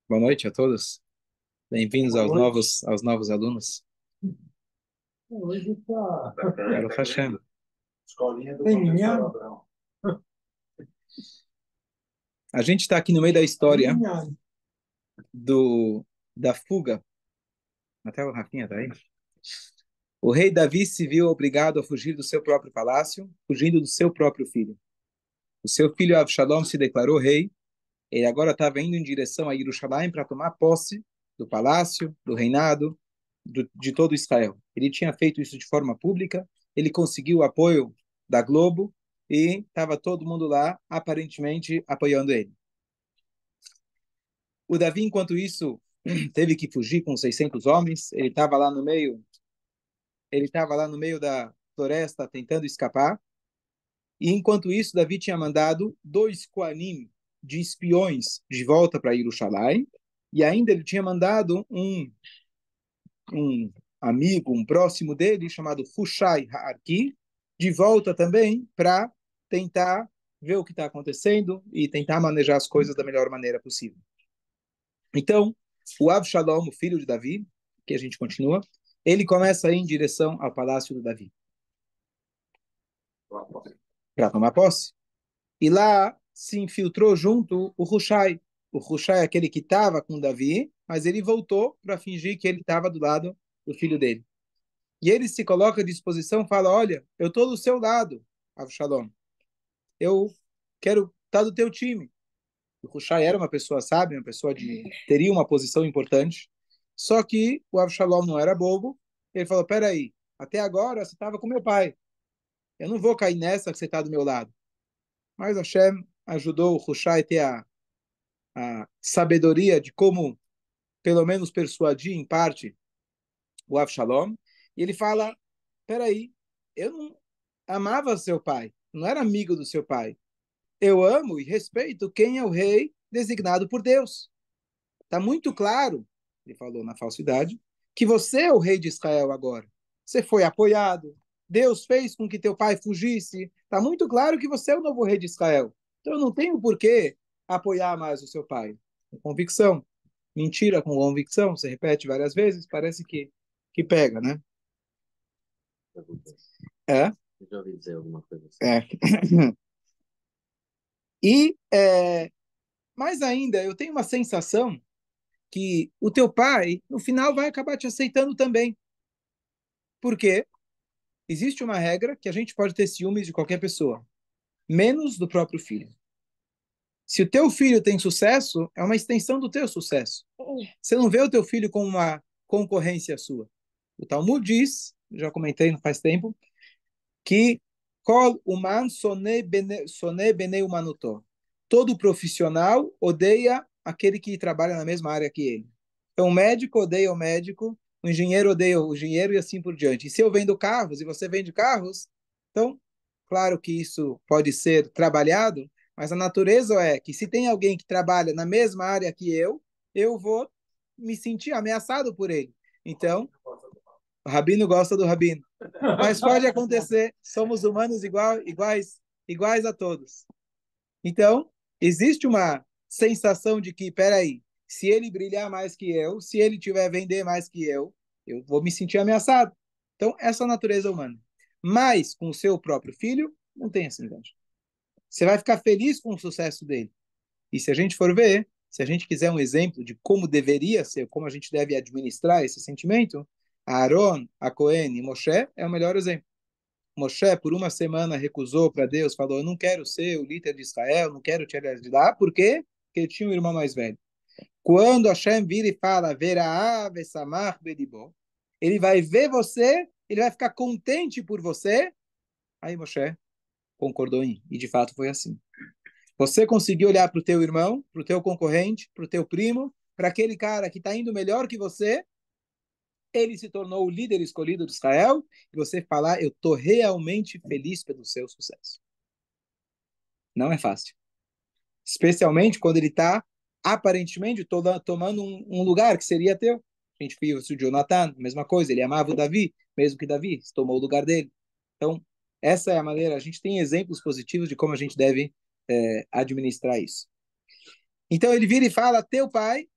Boa noite a todos. Bem-vindos Boa noite. aos novos alunos. Hoje tá. Baruch Hashem. Escolinha do Tem minha. Professor Abrão. A gente está aqui no meio da Tem história minha. da fuga. Até o Rafinha tá aí. O rei Davi se viu obrigado a fugir do seu próprio palácio, fugindo do seu próprio filho. O seu filho Avshalom se declarou rei. Ele agora estava indo em direção a Jerusalém para tomar posse do palácio, do reinado, de todo Israel. Ele tinha feito isso de forma pública, ele conseguiu o apoio da Globo e estava todo mundo lá, aparentemente, apoiando ele. O Davi, enquanto isso, teve que fugir com 600 homens, ele estava lá no meio da floresta tentando escapar, e enquanto isso, Davi tinha mandado dois Koanim de espiões de volta para Jerusalém, e ainda ele tinha mandado um amigo, um próximo dele, chamado Hushai Ha'arki, de volta também para tentar ver o que está acontecendo e tentar manejar as coisas da melhor maneira possível. Então, o Avshalom, o filho de Davi, que a gente continua, ele começa a ir em direção ao palácio do Davi para tomar posse. E lá se infiltrou junto o Hushai. O Hushai é aquele que estava com Davi, mas ele voltou para fingir que ele estava do lado do filho dele. E ele se coloca à disposição e fala: Olha, eu estou do seu lado, Avshalom. Eu quero estar do teu time. O Hushai era uma pessoa sábia, uma pessoa de teria uma posição importante. Só que o Avshalom não era bobo. Ele falou: Peraí, até agora você estava com meu pai. Eu não vou cair nessa que você está do meu lado. Mas Hashem ajudou o Hushai a ter a sabedoria de como, pelo menos, persuadir em parte o Avshalom. E ele fala: Peraí, eu não amava seu pai, não era amigo do seu pai. Eu amo e respeito quem é o rei designado por Deus. Está muito claro, ele falou na falsidade, que você é o rei de Israel agora. Você foi apoiado, Deus fez com que teu pai fugisse. Está muito claro que você é o novo rei de Israel. Então eu não tenho por que apoiar mais o seu pai. Com convicção. Mentira com convicção, você repete várias vezes, parece que pega, né? É, Eu já ouvi dizer alguma coisa assim. é. Mais ainda, eu tenho uma sensação que o teu pai, no final, vai acabar te aceitando também. Por quê? Existe uma regra que a gente pode ter ciúmes de qualquer pessoa, menos do próprio filho. Se o teu filho tem sucesso, é uma extensão do teu sucesso. Você não vê o teu filho como uma concorrência sua. O Talmud diz, já comentei não faz tempo, que Kol Uman Sone Bene Umanuto. Todo profissional odeia aquele que trabalha na mesma área que ele. Então, o médico odeia o médico, o engenheiro odeia o engenheiro e assim por diante. E se eu vendo carros e você vende carros, então, claro que isso pode ser trabalhado, mas a natureza é que se tem alguém que trabalha na mesma área que eu vou me sentir ameaçado por ele. Então, o rabino gosta do rabino. Mas pode acontecer, somos humanos iguais a todos. Então, existe uma sensação de que, peraí, se ele brilhar mais que eu, se ele tiver vender mais que eu vou me sentir ameaçado. Então, essa é a natureza humana. Mas com o seu próprio filho, não tem essa inveja. Você vai ficar feliz com o sucesso dele. E se a gente for ver, se a gente quiser um exemplo de como deveria ser, como a gente deve administrar esse sentimento, Aaron, a Cohen e Moshe é o melhor exemplo. Moshe, por uma semana, recusou para Deus, falou: Eu não quero ser o líder de Israel, não quero te ajudar. Por quê? Porque ele tinha um irmão mais velho. Quando Hashem vira e fala: Verá, Vesamach, Bedibó, ele vai ver você, ele vai ficar contente por você. Aí Moshe concordou em, e de fato foi assim. Você conseguiu olhar para o teu irmão, para o teu concorrente, para o teu primo, para aquele cara que está indo melhor que você, ele se tornou o líder escolhido de Israel, e você falar, eu estou realmente feliz pelo seu sucesso. Não é fácil. Especialmente quando ele está, aparentemente, tomando um lugar que seria teu. A gente viu isso de Jonathan, mesma coisa, ele amava o Davi, mesmo que Davi tomou o lugar dele. Então, essa é a maneira, a gente tem exemplos positivos de como a gente deve administrar isso. Então ele vira e fala, teu pai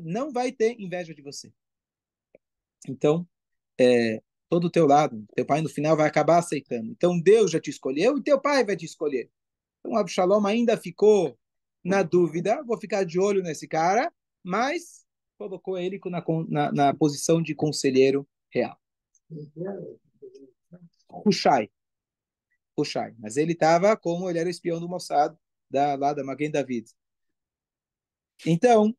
não vai ter inveja de você. Então, todo o teu lado, teu pai no final vai acabar aceitando. Então Deus já te escolheu e teu pai vai te escolher. Então Absalom ainda ficou na dúvida, vou ficar de olho nesse cara, mas colocou ele na posição de conselheiro real. Hushai. Hushai. Mas ele estava como ele era espião do Mossad, lá da Maguen David. Então,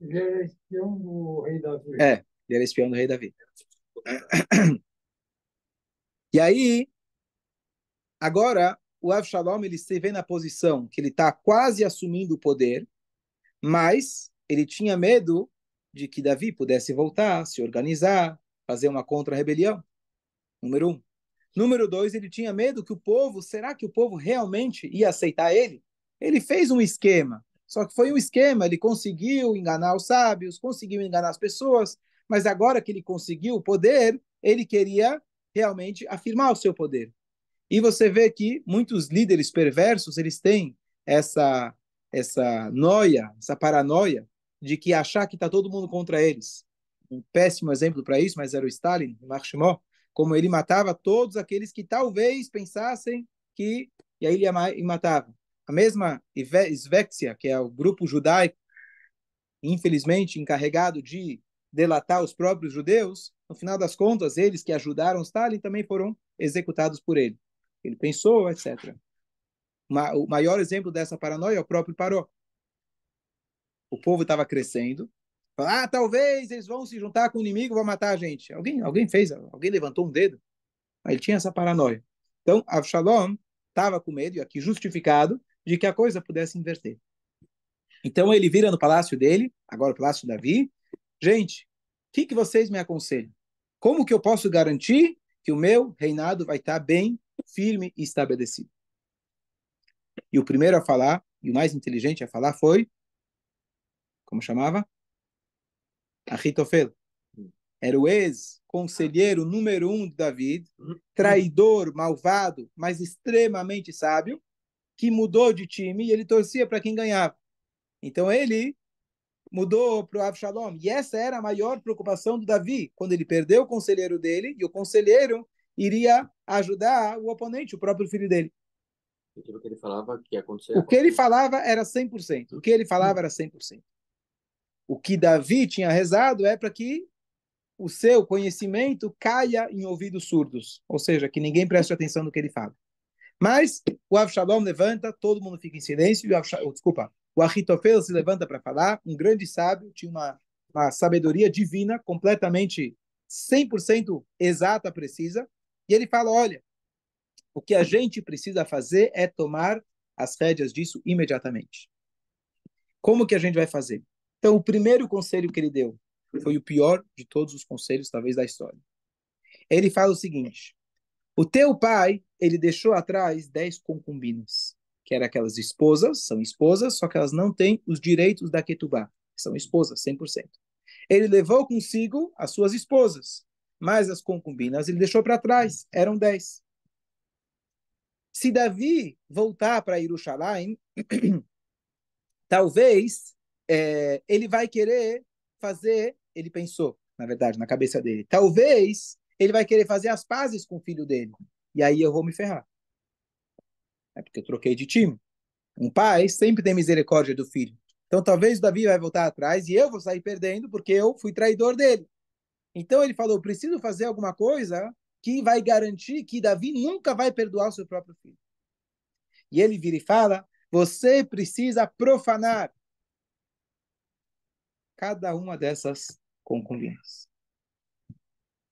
Ele era espião do rei Davi. ele era espião do rei Davi. E aí, agora, o Avshalom, ele se vê na posição que ele está quase assumindo o poder, mas ele tinha medo de que Davi pudesse voltar, se organizar, fazer uma contra-rebelião. Número um. Número dois, ele tinha medo que o povo, será que o povo realmente ia aceitar ele? Ele fez um esquema, só que foi um esquema, ele conseguiu enganar os sábios, conseguiu enganar as pessoas, mas agora que ele conseguiu o poder, ele queria realmente afirmar o seu poder. E você vê que muitos líderes perversos, eles têm essa noia, essa paranoia de que achar que está todo mundo contra eles. Um péssimo exemplo para isso, mas era o Stalin, o Marshmó, como ele matava todos aqueles que talvez pensassem que... E aí ele matava. A mesma Svexia, que é o grupo judaico, infelizmente encarregado de delatar os próprios judeus, no final das contas, eles que ajudaram Stalin também foram executados por ele. Ele pensou, etc. O maior exemplo dessa paranoia é o próprio Paró. O povo estava crescendo. Talvez eles vão se juntar com o inimigo, vão matar a gente. Alguém levantou um dedo. Aí ele tinha essa paranoia. Então, Avshalom estava com medo, e aqui justificado, de que a coisa pudesse inverter. Então ele vira no palácio dele, agora o palácio de Davi. Gente, o que vocês me aconselham? Como que eu posso garantir que o meu reinado vai estar bem, firme e estabelecido? E o primeiro a falar, e o mais inteligente a falar foi, como chamava? Ahitofel. Era o ex-conselheiro número 1 de David, traidor, malvado, mas extremamente sábio, que mudou de time e ele torcia para quem ganhava. Então ele mudou para o Avshalom. E essa era a maior preocupação do Davi, quando ele perdeu o conselheiro dele, e o conselheiro iria ajudar o oponente, o próprio filho dele. Aquilo que ele falava que ia acontecer. O que ele falava era 100%. O que ele falava era 100%. O que Davi tinha rezado é para que o seu conhecimento caia em ouvidos surdos, ou seja, que ninguém preste atenção no que ele fala. Mas o Avshalom levanta, todo mundo fica em silêncio, o Ahitofel se levanta para falar, um grande sábio, tinha uma sabedoria divina, completamente 100% exata, precisa, e ele fala, olha, o que a gente precisa fazer é tomar as rédeas disso imediatamente. Como que a gente vai fazer? Então, o primeiro conselho que ele deu foi o pior de todos os conselhos, talvez, da história. Ele fala o seguinte, o teu pai, ele deixou atrás 10 concubinas, que eram aquelas esposas, são esposas, só que elas não têm os direitos da Ketubá, são esposas, 100%. Ele levou consigo as suas esposas, mas as concubinas ele deixou para trás, eram 10. Se Davi voltar para Jerusalém, talvez ele vai querer fazer, ele pensou, na verdade, na cabeça dele, talvez ele vai querer fazer as pazes com o filho dele. E aí eu vou me ferrar. É porque eu troquei de time. Um pai sempre tem misericórdia do filho. Então talvez o Davi vai voltar atrás e eu vou sair perdendo porque eu fui traidor dele. Então ele falou, preciso fazer alguma coisa que vai garantir que Davi nunca vai perdoar o seu próprio filho. E ele vira e fala, você precisa profanar cada uma dessas concubinas.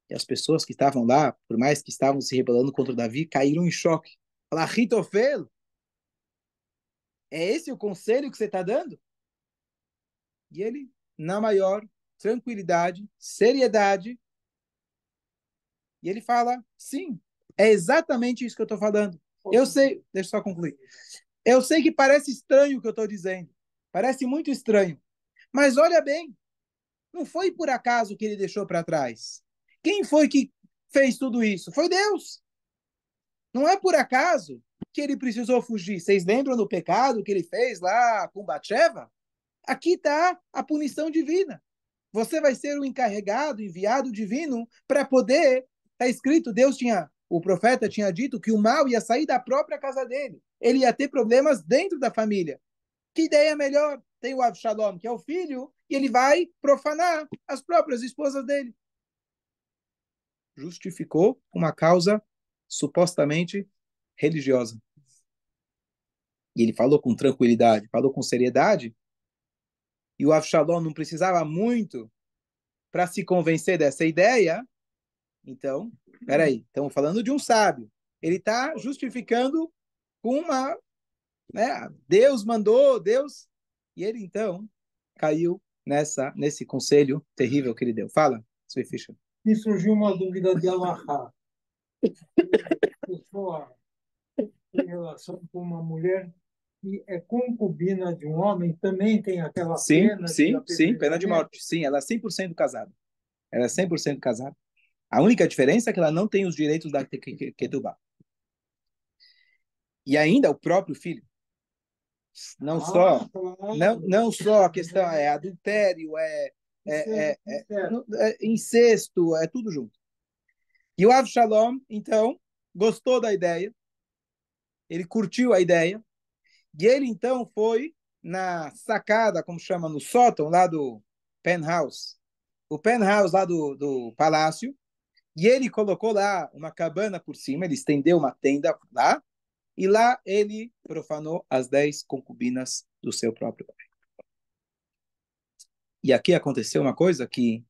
E as pessoas que estavam lá, por mais que estavam se rebelando contra o Davi, caíram em choque. Falaram, Ahitofel, é esse o conselho que você está dando? E ele, na maior tranquilidade, seriedade, e ele fala, sim, é exatamente isso que eu estou falando. Eu sei, deixa eu só concluir. Eu sei que parece estranho o que eu estou dizendo. Parece muito estranho. Mas olha bem, não foi por acaso que ele deixou para trás. Quem foi que fez tudo isso? Foi Deus. Não é por acaso que ele precisou fugir. Vocês lembram do pecado que ele fez lá com Batsheva? Aqui está a punição divina. Você vai ser o encarregado, enviado divino, para poder. Está escrito, o profeta tinha dito que o mal ia sair da própria casa dele. Ele ia ter problemas dentro da família. Que ideia melhor? Tem o Avshalom, que é o filho, e ele vai profanar as próprias esposas dele. Justificou uma causa supostamente religiosa. E ele falou com tranquilidade, falou com seriedade, e o Avshalom não precisava muito para se convencer dessa ideia. Então, peraí, estamos falando de um sábio. Ele está justificando com uma, né? Deus mandou, Deus, e ele então caiu nesse conselho terrível que ele deu. Fala, Sr. Fischer. Me surgiu uma dúvida de Alahá. A pessoa tem relação com uma mulher que é concubina de um homem, também tem aquela Sim, pena de sim, sim, apedrejamento? pena de morte. Sim, ela é 100% casada. Ela é 100% casada. A única diferença é que ela não tem os direitos da Ketubá. E ainda o próprio filho. Não só a questão é adultério, incesto, é tudo junto. E o Avshalom, então, gostou da ideia, ele curtiu a ideia, e ele então foi na sacada, como chama, no sótão lá do penthouse, o penthouse lá do palácio, e ele colocou lá uma cabana por cima, ele estendeu uma tenda lá, e lá ele profanou as 10 concubinas do seu próprio pai. E aqui aconteceu uma coisa que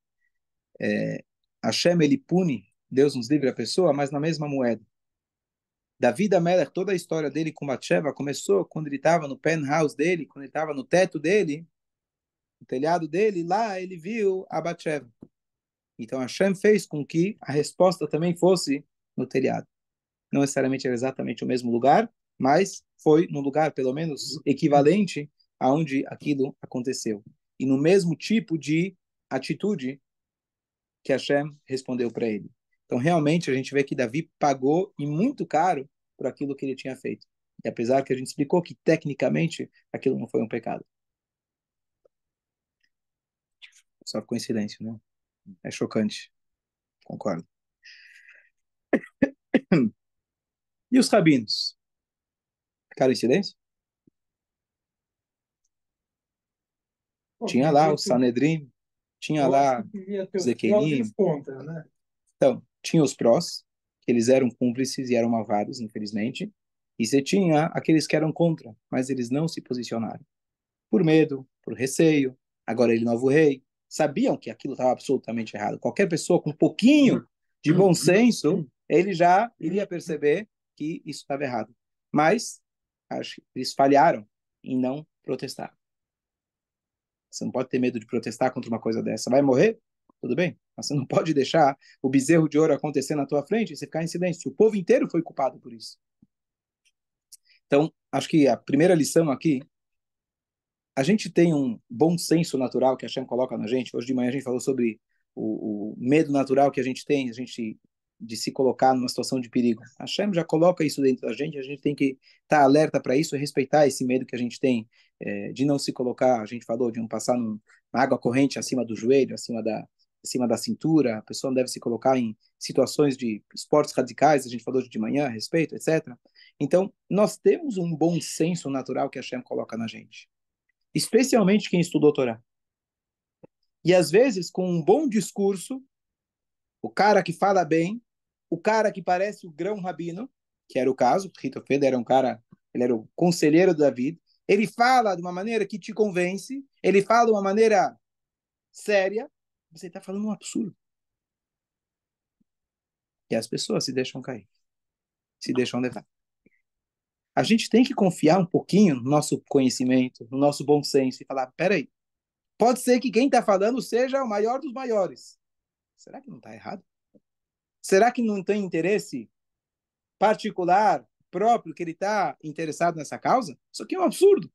Hashem, ele pune, Deus nos livre a pessoa, mas na mesma moeda. Davi Amelech, toda a história dele com Batsheva começou quando ele estava no penthouse dele, quando ele estava no teto dele, no telhado dele, lá ele viu a Batsheva. Então Hashem fez com que a resposta também fosse no telhado. Não necessariamente era exatamente o mesmo lugar, mas foi num lugar pelo menos equivalente aonde aquilo aconteceu. E no mesmo tipo de atitude que Hashem respondeu para ele. Então, realmente, a gente vê que Davi pagou e muito caro por aquilo que ele tinha feito. E apesar que a gente explicou que, tecnicamente, aquilo não foi um pecado. Só ficou em silêncio, né? É chocante. Concordo. E os rabinos? Ficaram em silêncio? Tinha lá o Sanedrim, tinha lá o Zequenim. Né? Então, tinha os prós, que eles eram cúmplices e eram malvados, infelizmente. E você tinha aqueles que eram contra, mas eles não se posicionaram. Por medo, por receio. Agora ele novo rei. Sabiam que aquilo estava absolutamente errado. Qualquer pessoa com um pouquinho de bom senso, ele já iria perceber que isso estava errado. Mas acho que eles falharam em não protestar. Você não pode ter medo de protestar contra uma coisa dessa. Vai morrer? Tudo bem. Mas você não pode deixar o bezerro de ouro acontecer na tua frente e você ficar em silêncio. O povo inteiro foi culpado por isso. Então, acho que a primeira lição aqui, a gente tem um bom senso natural que a Hashem coloca na gente. Hoje de manhã a gente falou sobre o medo natural que a gente tem, de se colocar numa situação de perigo. A Hashem já coloca isso dentro da gente, a gente tem que estar alerta para isso e respeitar esse medo que a gente tem de não se colocar, a gente falou, de não passar uma água corrente acima do joelho, acima da cintura, a pessoa não deve se colocar em situações de esportes radicais, a gente falou de manhã a respeito, etc. Então, nós temos um bom senso natural que a Hashem coloca na gente. Especialmente quem estudou Torá. E às vezes, com um bom discurso, o cara que fala bem, o cara que parece o grão rabino, que era o caso, Hitofel era um cara, ele era o conselheiro de Davi, ele fala de uma maneira que te convence, ele fala de uma maneira séria, você está falando um absurdo. E as pessoas se deixam cair, se deixam levar. A gente tem que confiar um pouquinho no nosso conhecimento, no nosso bom senso, e falar, peraí, pode ser que quem está falando seja o maior dos maiores. Será que não está errado? Será que não tem interesse particular, próprio, que ele está interessado nessa causa? Isso aqui é um absurdo.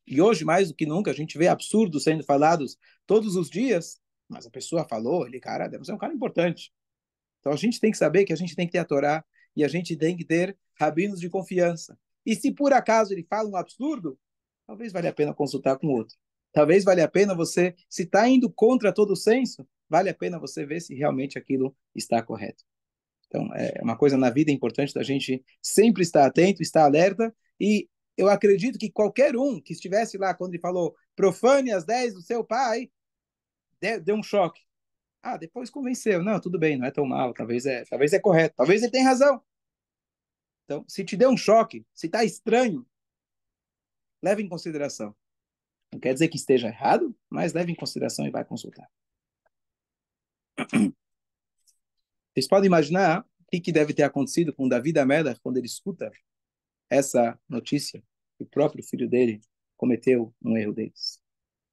E hoje, mais do que nunca, a gente vê absurdos sendo falados todos os dias, mas a pessoa falou, ele, cara, deve ser um cara importante. Então a gente tem que saber que a gente tem que ter a Torá e a gente tem que ter rabinos de confiança. E se por acaso ele fala um absurdo, talvez valha a pena consultar com outro. Talvez valha a pena você, se está indo contra todo o senso, vale a pena você ver se realmente aquilo está correto. Então, é uma coisa na vida importante da gente sempre estar atento, estar alerta, e eu acredito que qualquer um que estivesse lá quando ele falou profane as 10 do seu pai, deu um choque. Ah, depois convenceu. Não, tudo bem, não é tão mal, talvez é correto, talvez ele tenha razão. Então, se te deu um choque, se está estranho, leve em consideração. Não quer dizer que esteja errado, mas leve em consideração e vai consultar. Vocês podem imaginar o que deve ter acontecido com Davi Amelach quando ele escuta essa notícia que o próprio filho dele cometeu um erro deles.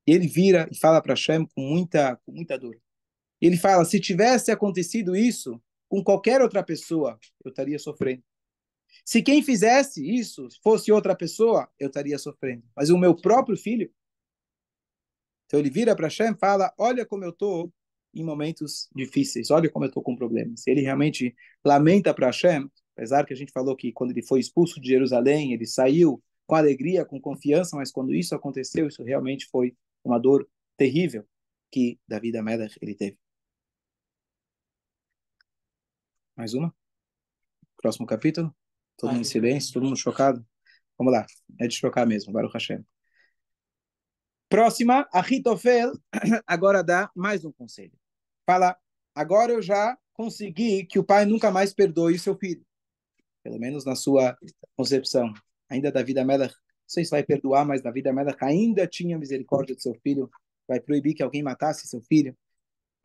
E ele vira e fala para Hashem com muita dor. E ele fala, se tivesse acontecido isso com qualquer outra pessoa, eu estaria sofrendo. Se quem fizesse isso fosse outra pessoa, eu estaria sofrendo. Mas o meu próprio filho, então ele vira para Hashem e fala, olha como eu estou em momentos difíceis, olha como eu estou com problemas. Ele realmente lamenta para Hashem, apesar que a gente falou que quando ele foi expulso de Jerusalém, ele saiu com alegria, com confiança, mas quando isso aconteceu, isso realmente foi uma dor terrível que Davi Amelech ele teve. Mais uma? Próximo capítulo? Todo mundo em silêncio, todo mundo chocado? Vamos lá, é de chocar mesmo, Baruch Hashem. Próxima, Ahitofel agora dá mais um conselho. Fala, agora eu já consegui que o pai nunca mais perdoe o seu filho. Pelo menos na sua concepção. Ainda Davi Amelech, não sei se vai perdoar, mas Davi Amelech ainda tinha misericórdia de seu filho, vai proibir que alguém matasse seu filho.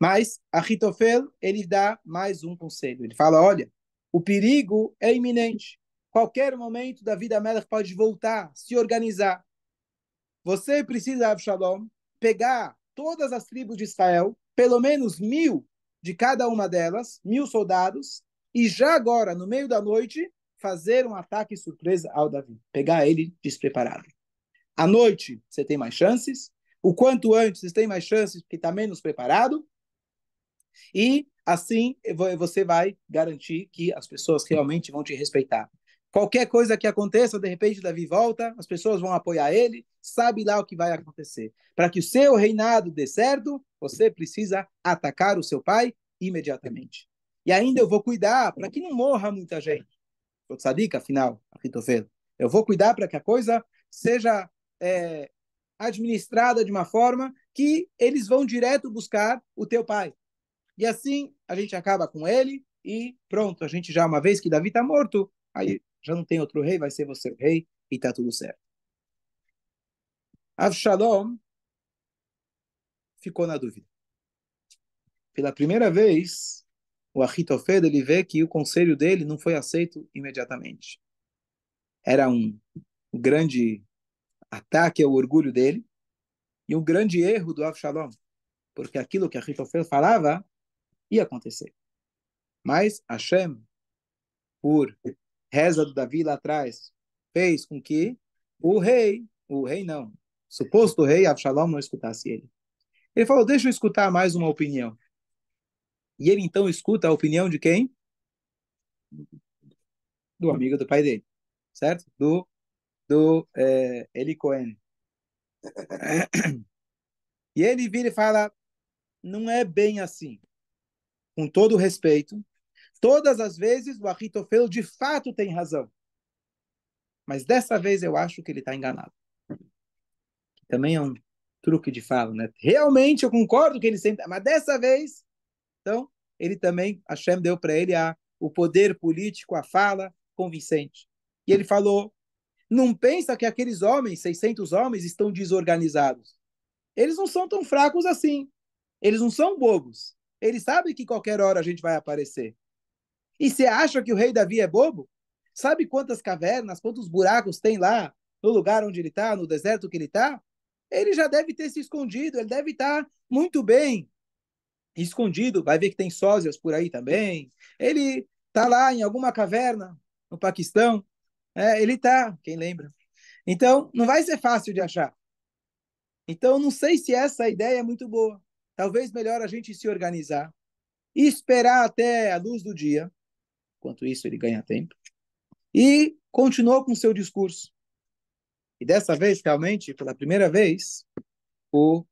Mas Ahitofel, ele dá mais um conselho. Ele fala, olha, o perigo é iminente. Qualquer momento Davi Amelech pode voltar, se organizar. Você precisa, Avshalom, pegar todas as tribos de Israel, pelo menos 1.000 de cada uma delas, 1.000 soldados, e já agora, no meio da noite, fazer um ataque surpresa ao Davi. Pegar ele despreparado. À noite, você tem mais chances. O quanto antes, você tem mais chances, porque está menos preparado. E assim você vai garantir que as pessoas realmente vão te respeitar. Qualquer coisa que aconteça, de repente Davi volta, as pessoas vão apoiar ele, sabe lá o que vai acontecer. Para que o seu reinado dê certo, você precisa atacar o seu pai imediatamente. E ainda eu vou cuidar para que não morra muita gente. O tzadik, afinal, Ahitofel. Eu vou cuidar para que a coisa seja administrada de uma forma que eles vão direto buscar o teu pai. E assim a gente acaba com ele e pronto, a gente já, uma vez que Davi está morto, aí já não tem outro rei, vai ser você o rei e está tudo certo. Avshalom ficou na dúvida. Pela primeira vez, o Ahitofel ele vê que o conselho dele não foi aceito imediatamente. Era um grande ataque ao orgulho dele e um grande erro do Avshalom, porque aquilo que Ahitofel falava ia acontecer. Mas Hashem, por reza do Davi lá atrás, fez com que o rei não, suposto rei, Avshalom não escutasse ele. Ele falou, deixa eu escutar mais uma opinião. E ele então escuta a opinião de quem? Do amigo do pai dele, certo? Do Eli Cohen. E ele vira e fala, não é bem assim. Com todo o respeito, todas as vezes o Ahitofel de fato tem razão. Mas dessa vez eu acho que ele está enganado. Também é um truque de fala, né? Realmente eu concordo que ele sempre... Mas dessa vez, então, ele também, Hashem deu para ele o poder político, a fala convincente. E ele falou, não pensa que aqueles homens, 600 homens, estão desorganizados. Eles não são tão fracos assim. Eles não são bobos. Eles sabem que qualquer hora a gente vai aparecer. E você acha que o rei Davi é bobo? Sabe quantas cavernas, quantos buracos tem lá no lugar onde ele está, no deserto que ele está? Ele já deve ter se escondido, ele deve estar muito bem escondido. Vai ver que tem sósias por aí também. Ele está lá em alguma caverna no Paquistão. Ele está, quem lembra? Então, não vai ser fácil de achar. Então, não sei se essa ideia é muito boa. Talvez melhor a gente se organizar e esperar até a luz do dia. enquanto isso ele ganha tempo, e continuou com seu discurso. E dessa vez, realmente, pela primeira vez, o,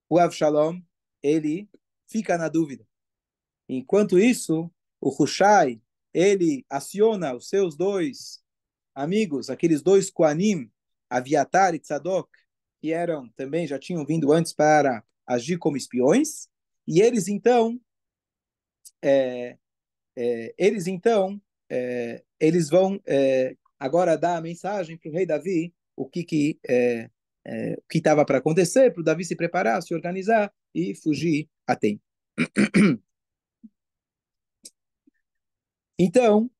o Avshalom, ele fica na dúvida. Enquanto isso, o Hushai, ele aciona os seus dois amigos, aqueles dois Koanim, Aviatar e Tzadok, que eram também já tinham vindo antes para agir como espiões, e é, eles vão agora dar a mensagem para o rei Davi o que estava para acontecer, para o Davi se preparar, se organizar e fugir a tempo. Então,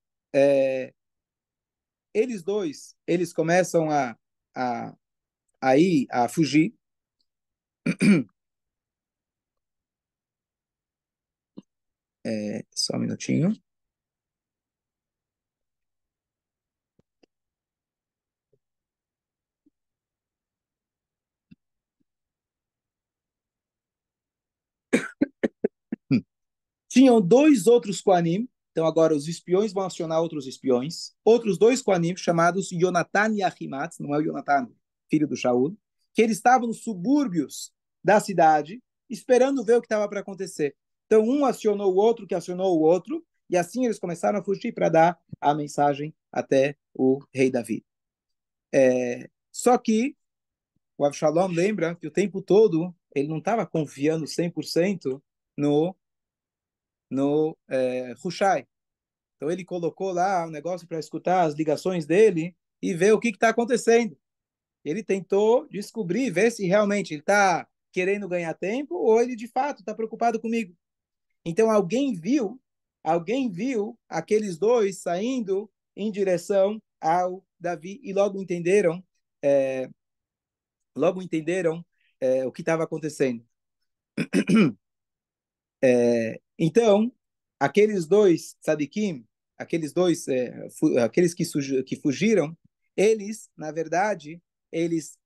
eles dois, eles começam a, a fugir. Só um minutinho. Tinham dois outros Koanim, então agora os espiões vão acionar outros espiões, outros dois Koanim chamados Yonatan e Ahimat, não é o Yonatan, filho do Shaul, que eles estavam nos subúrbios da cidade, esperando ver o que estava para acontecer. Então um acionou o outro, que acionou o outro, e assim eles começaram a fugir para dar a mensagem até o rei Davi. Só que o Avshalom lembra que o tempo todo ele não estava confiando 100% no Hushai. Então ele colocou lá um negócio para escutar as ligações dele e ver o que está acontecendo. Ele tentou descobrir, ver se realmente ele está querendo ganhar tempo ou ele de fato está preocupado comigo. Então alguém viu aqueles dois saindo em direção ao Davi e é, logo entenderam o que estava acontecendo. Então, aqueles dois tzadikim, aqueles que fugiram, eles, na verdade,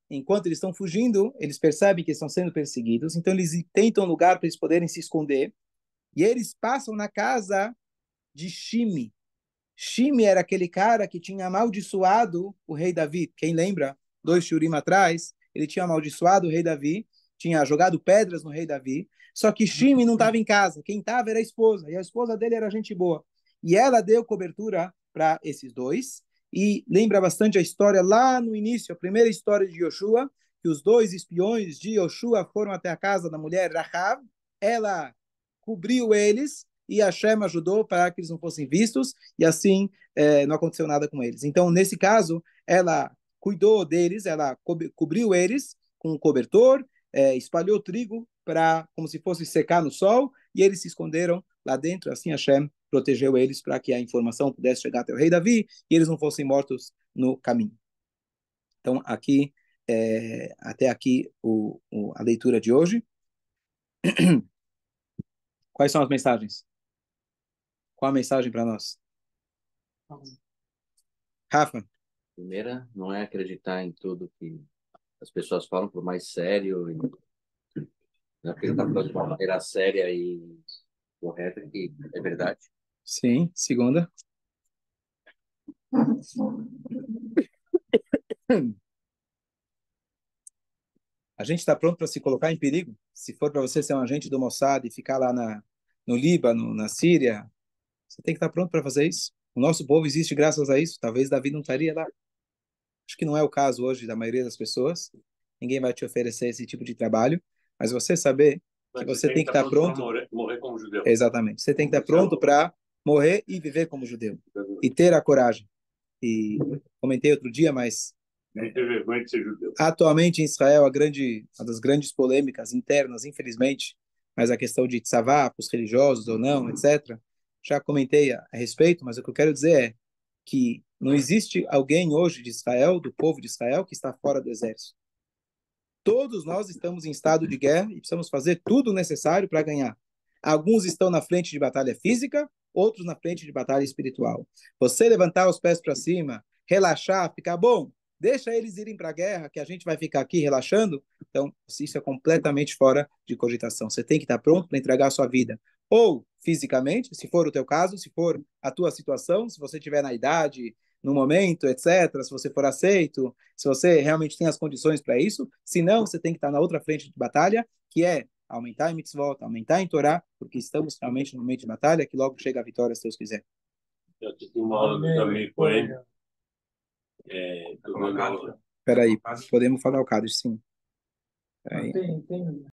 enquanto eles estão fugindo, eles percebem que estão sendo perseguidos, então eles tentam um lugar para eles poderem se esconder, e eles passam na casa de Shimi. Shimi era aquele cara que tinha amaldiçoado o rei Davi. Quem lembra? 2 shurim atrás, ele tinha amaldiçoado o rei Davi, tinha jogado pedras no rei Davi. Só que Shimi não estava em casa. Quem estava era a esposa. E a esposa dele era gente boa. E ela deu cobertura para esses dois. E lembra bastante a história lá no início, a primeira história de Yoshua, que os dois espiões de Yoshua foram até a casa da mulher Rahav. Ela cobriu eles e Hashem ajudou para que eles não fossem vistos e assim não aconteceu nada com eles. Então, nesse caso, ela cuidou deles, ela cobriu eles com um cobertor, espalhou trigo para como se fosse secar no sol e eles se esconderam lá dentro. Assim, Hashem protegeu eles para que a informação pudesse chegar até o rei Davi e eles não fossem mortos no caminho. Então, aqui até aqui a leitura de hoje. Quais são as mensagens? Qual a mensagem para nós? Rafa. Primeira, não é acreditar em tudo que as pessoas falam, por mais sério, não acreditar de uma maneira séria e correta, que é verdade. Sim. Segunda. A gente está pronto para se colocar em perigo? Se for para você ser um agente do Mossad e ficar lá no Líbano, na Síria, você tem que estar pronto para fazer isso. O nosso povo existe graças a isso. Talvez Davi não estaria lá. Acho que não é o caso hoje da maioria das pessoas. Ninguém vai te oferecer esse tipo de trabalho, mas você saber que você tem que estar pronto para morrer como judeu. Exatamente. Você tem que estar pronto para morrer e viver como judeu. E ter a coragem. E comentei outro dia, mas Nem ter vergonha de ser judeu. atualmente em Israel uma das grandes polêmicas internas, infelizmente, mas a questão de tzavá, para os religiosos ou não, etc. Já comentei a respeito, mas o que eu quero dizer é que não existe alguém hoje de Israel, do povo de Israel, que está fora do exército. Todos nós estamos em estado de guerra e precisamos fazer tudo o necessário para ganhar. Alguns estão na frente de batalha física, outros na frente de batalha espiritual. Você levantar os pés para cima, relaxar, ficar bom, deixa eles irem para a guerra, que a gente vai ficar aqui relaxando. Então, isso é completamente fora de cogitação. Você tem que estar pronto para entregar a sua vida ou fisicamente, se for o teu caso, se for a tua situação, se você estiver na idade, no momento, etc., se você for aceito, se você realmente tem as condições para isso, se não, você tem que estar na outra frente de batalha, que é aumentar em mitzvot, aumentar em Torá, porque estamos realmente no meio de batalha, que logo chega a vitória, se Deus quiser. Eu tive uma aula do Jamil Cohen. Espera aí, podemos falar o Cádiz, sim. Peraí. Tem